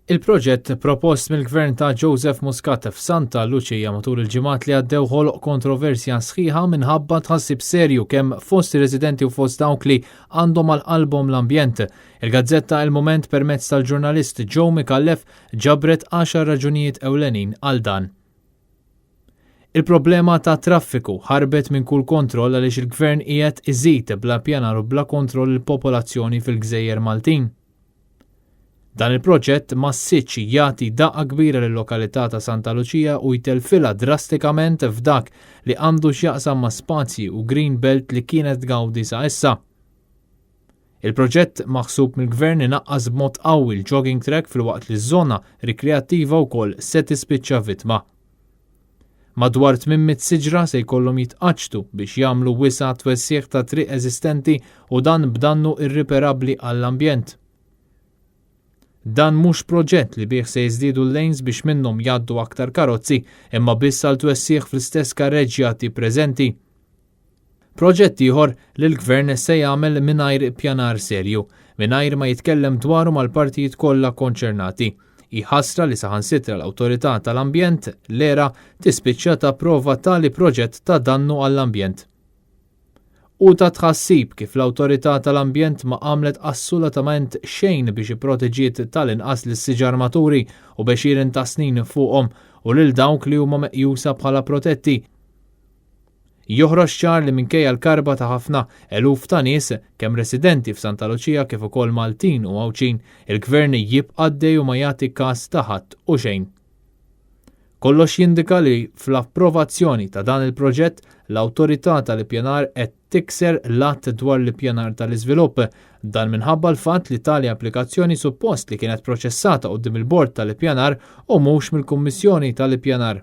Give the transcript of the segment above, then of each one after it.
Il-proġett propost mill-Gvern ta' Joseph Muscat f'Santa Lucia matul il-ġimgħat li għaddew ħoloq kontroversja sħiħa minħabba tħassib serju kemm fost ir-residenti u fost dawk li għandhom għal qalbhom l-ambjent. Il-Gazzetta Il-Mument permezz tal-ġurnalist Joe Mikallef ġabret 10 raġunijiet ewlenin għal dan. Il-problema ta' traffiku ħarbet minn kull kontroll għaliex il-Gvern qiegħed iżid bla pjanar u bla kontroll il-popolazzjoni fil-Gżejjer Maltin. Dan il-proġett ma ssitx jagħti daqqa kbira lil-lokalità ta' Santa Lucia u jtelfilha drastikament f'dak li għandu x'jaqsam ma' spazji u green belt li kienet tgawdi sa' issa. Il-proġett maħsub mill-Gvern inaqqas b'mod qawwi l-jogging track filwaqt li ż-żona rikreattiva wkoll se tispiċċa vittma. Madwar 800 siġra se jkollhom jitqaċtu biex jagħmlu wisgħa twessieħ ta' triq eżistenti u dan b'dannu irriperabbli għall-ambjent. Dan mhux proġett li bih se jiżdiedu l-lanes biex minnhom jgħaddu aktar karozzi imma biss għal twessieħ fl-istess karreġġjati preżenti. Proġett ieħor li l-Gvern se jagħmel mingħajr ppjanar serju, mingħajr ma jitkellem dwaru mal-partijiet kollha konċernati. Ħasra li saħansitra l-Awtorità tal-Ambjent l-ERA tispiċċa tapprova tali proġett ta' dannu għall-ambjent. U ta' tħassib kif l-Awtorità tal-Ambjent ma għamlet assolutament xejn biex ipproteġiet tal-inqas lis-siġar maturi u bexxieren ta' snin fuqhom u lil dawk li huma meqjusa bħala protetti. Joħroġ ċar li minkejja l-karba ta' ħafna eluf ta' nies kemm residenti f'Santa Lucia kif ukoll Maltin u Għawċin, il-Gvern jibqa' għaddej u ma jagħti każ ta' ħadd u xejn. Kollox jindika li fl-approvazzjoni ta' dan il-proġett l-Awtorità tal-Ippjanar qed tikser l-att dwar l-ippjanar tal-iżvilupp, dan minħabba l-fatt li tali applikazzjoni suppost li kienet proċessata quddiem il-Bord tal-Ippjanar u mhux mill-Kummissjoni tal-Ippjanar.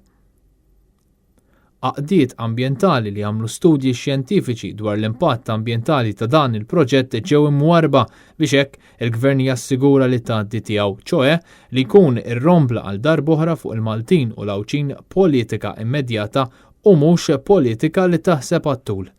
Għaqdiet ambjentali li għamlu studji xjentifiċi dwar l-impatt ambjentali ta' dan il-proġett ġew imwarba biex hekk il-Gvern jassigura li tgħaddi tiegħu, ċoe li jkun irrompla għal darb'oħra fuq il-Maltin u l-Għawċin politika immedjata u mhux politika li taħseb għat-tul.